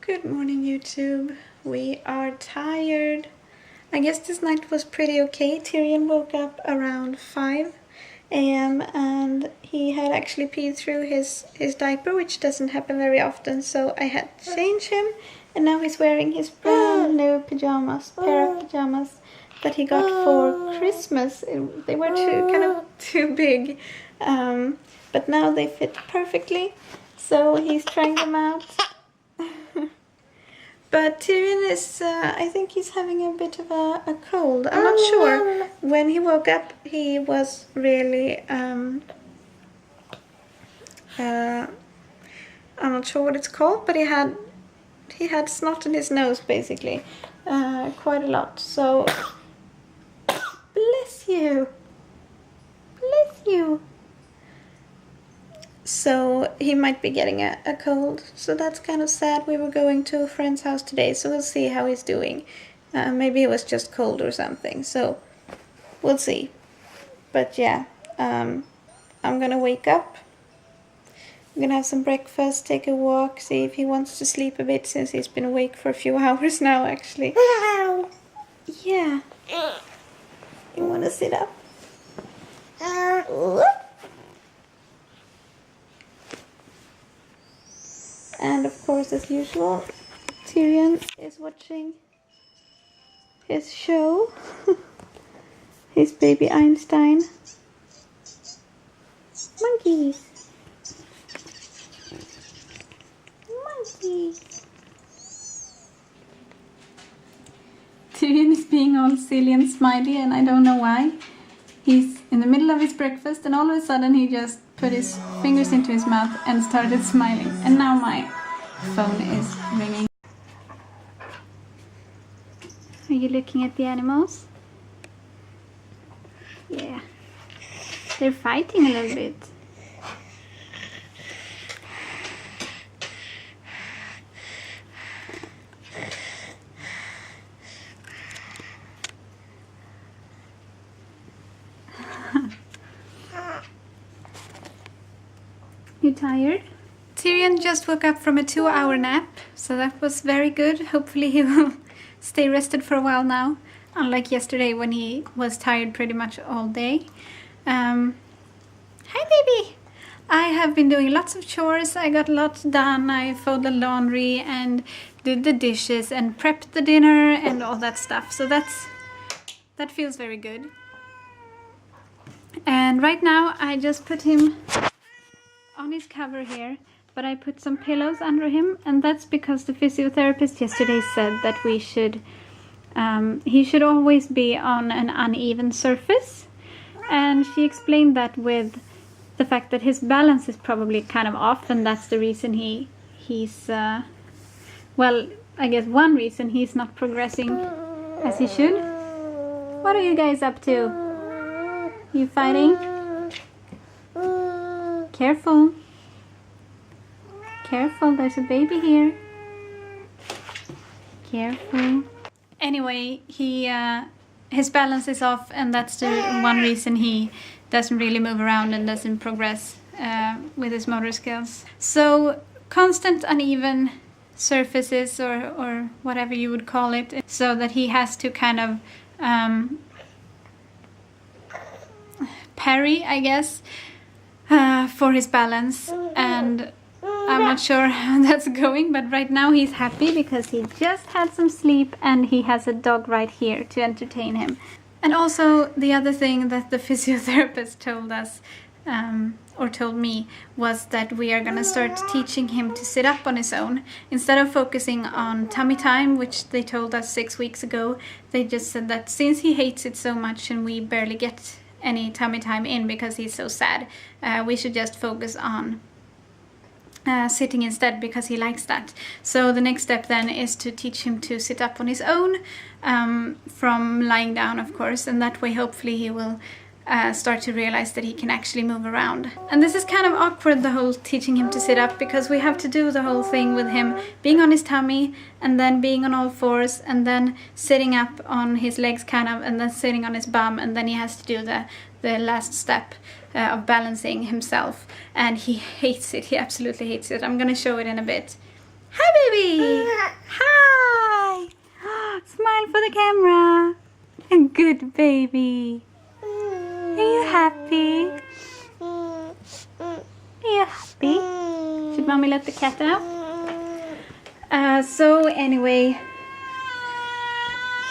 Good morning, YouTube. We are tired. I guess this night was pretty okay. Tyrion woke up around 5 a.m. and he had actually peed through his diaper, which doesn't happen very often, so I had to change him. And now he's wearing his brand new pair of pajamas that he got for Christmas. They were too big, but now they fit perfectly. So he's trying them out. But Tyrion is, I think he's having a bit of a cold. I'm not sure. When he woke up, he was really, I'm not sure what it's called, but he had snot in his nose, basically, quite a lot. So, bless you. So he might be getting a cold, so that's kind of sad. We were going to a friend's house today, so we'll see how he's doing. Maybe it was just cold or something, so we'll see. But yeah, I'm gonna wake up. I'm gonna have some breakfast, take a walk, see if he wants to sleep a bit, since he's been awake for a few hours now, actually. Yeah. You wanna sit up? And of course, as usual, Tyrion is watching his show, his baby Einstein. Monkeys. Tyrion is being all silly and smiley, and I don't know why. He's in the middle of his breakfast and all of a sudden he just put his fingers into his mouth and started smiling. And now my phone is ringing. Are you looking at the animals? Yeah. They're fighting a little bit. You tired? Tyrion just woke up from a 2-hour nap, so that was very good. Hopefully he will stay rested for a while now, unlike yesterday when he was tired pretty much all day. Hi baby! I have been doing lots of chores. I got lots done. I folded laundry and did the dishes and prepped the dinner and all that stuff. So that feels very good. And right now I just put him on his cover here, but I put some pillows under him, and that's because the physiotherapist yesterday said that we should he should always be on an uneven surface, and she explained that with the fact that his balance is probably kind of off, and that's the reason he's well, I guess one reason he's not progressing as he should. What are you guys up to? You fighting? Careful. Careful, there's a baby here. Careful. Anyway, his balance is off, and that's the one reason he doesn't really move around and doesn't progress with his motor skills. So, constant uneven surfaces, or whatever you would call it, so that he has to kind of parry, I guess, for his balance, and I'm not sure how that's going, but right now he's happy because he just had some sleep and he has a dog right here to entertain him. And also the other thing that the physiotherapist told us, or told me, was that we are gonna start teaching him to sit up on his own. Instead of focusing on tummy time, which they told us 6 weeks ago, they just said that since he hates it so much and we barely get any tummy time in because he's so sad, we should just focus on sitting instead, because he likes that. So the next step then is to teach him to sit up on his own, from lying down, of course, and that way hopefully he will start to realize that he can actually move around. And this is kind of awkward, the whole teaching him to sit up, because we have to do the whole thing with him being on his tummy and then being on all fours and then sitting up on his legs kind of, and then sitting on his bum, and then he has to do the last step of balancing himself, and he hates it. He absolutely hates it. I'm gonna show it in a bit. Hi baby! the camera. A good baby. Are you happy? Are you happy? Should mommy let the cat out? So anyway,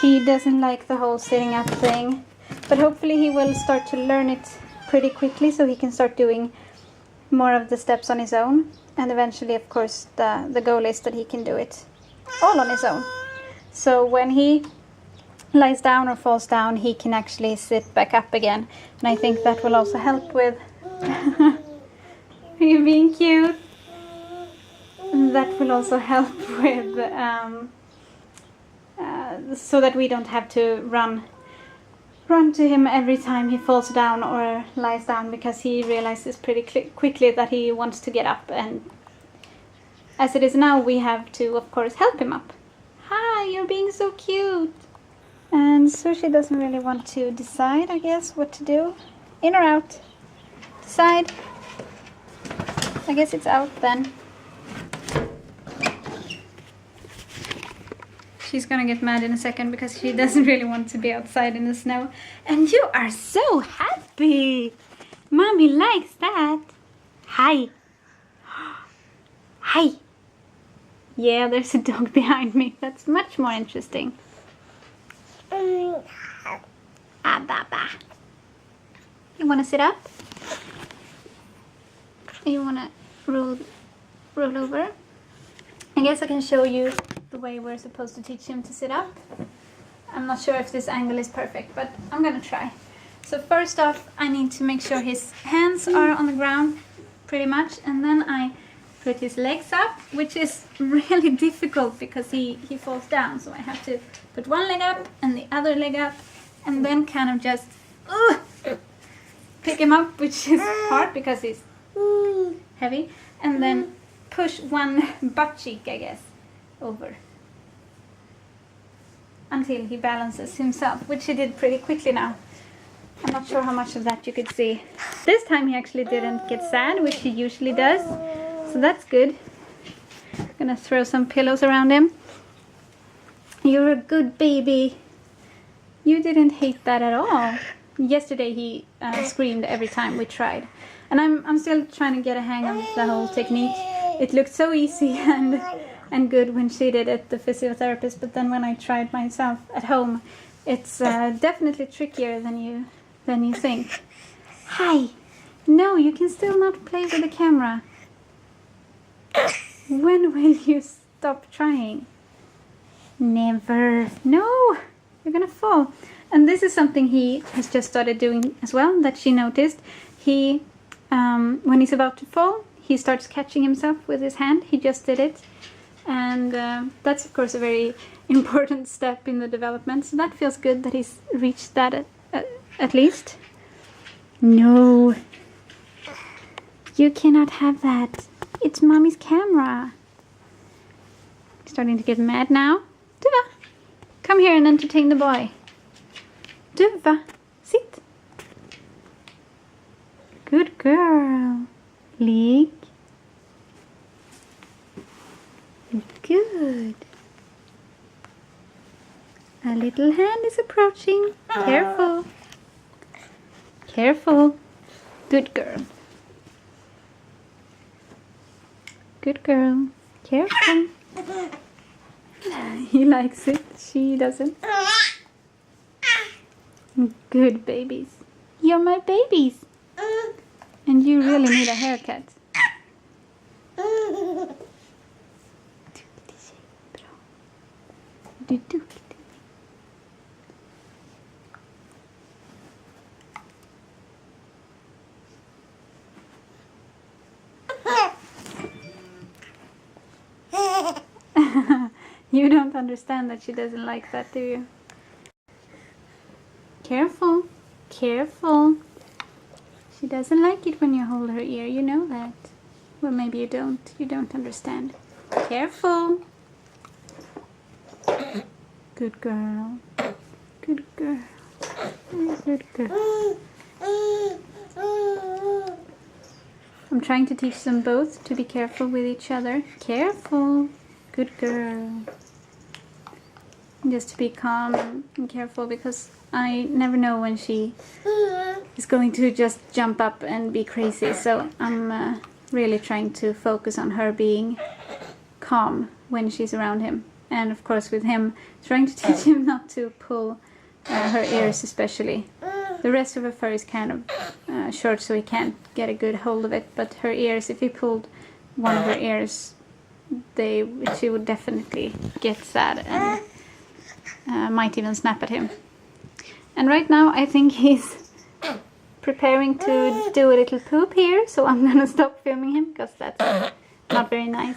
he doesn't like the whole sitting up thing, but hopefully he will start to learn it pretty quickly so he can start doing more of the steps on his own, and eventually, of course, the goal is that he can do it all on his own. So when he lies down or falls down, he can actually sit back up again, and I think that will also help with are you being cute? That will also help with so that we don't have to run to him every time he falls down or lies down, because he realizes pretty quickly that he wants to get up, and as it is now we have to of course help him up. Hi, you're being so cute. And Sushi doesn't really want to decide, I guess, what to do. In or out? Decide. I guess it's out then. She's gonna get mad in a second because she doesn't really want to be outside in the snow. And you are so happy! Mommy likes that. Hi. Hi. Yeah, there's a dog behind me. That's much more interesting. Ah, Baba. You wanna sit up? You wanna roll over? I guess I can show you the way we're supposed to teach him to sit up. I'm not sure if this angle is perfect, but I'm gonna try. So first off, I need to make sure his hands are on the ground pretty much, and then I put his legs up, which is really difficult because he falls down. So I have to put one leg up and the other leg up, and then kind of just pick him up, which is hard because he's heavy, and then push one butt cheek, I guess, over until he balances himself, which he did pretty quickly now. I'm not sure how much of that you could see. This time he actually didn't get sad, which he usually does, so that's good. I'm gonna throw some pillows around him. You're a good baby. You didn't hate that at all. Yesterday he screamed every time we tried, and I'm still trying to get a hang of the whole technique. It looked so easy and good when she did it, the physiotherapist, but then when I tried myself at home, it's definitely trickier than you think. Hi. No, you can still not play with the camera. When will you stop trying? Never. No, you're gonna fall. And this is something he has just started doing as well, that she noticed. He, when he's about to fall, he starts catching himself with his hand. He just did it. And that's of course a very important step in the development. So that feels good that he's reached that at least. No. You cannot have that. It's mommy's camera. Starting to get mad now. Duva, come here and entertain the boy. Duva, sit. Good girl. Lig. Good. A little hand is approaching. Careful. Careful. Good girl. Good girl. Careful. He likes it. She doesn't. Good babies. You're my babies. And you really need a haircut. You don't understand that she doesn't like that, do you? Careful, careful. She doesn't like it when you hold her ear, you know that. Well, maybe you don't understand. Careful. Good girl. Good girl. Good girl. I'm trying to teach them both to be careful with each other. Careful. Good girl. just to be calm and careful, because I never know when she is going to just jump up and be crazy. So I'm really trying to focus on her being calm when she's around him. And of course with him, trying to teach him not to pull her ears especially. The rest of her fur is kind of short, so he can't get a good hold of it. But her ears, if he pulled one of her ears, she would definitely get sad and might even snap at him. And right now I think he's preparing to do a little poop here, so I'm gonna stop filming him because that's not very nice.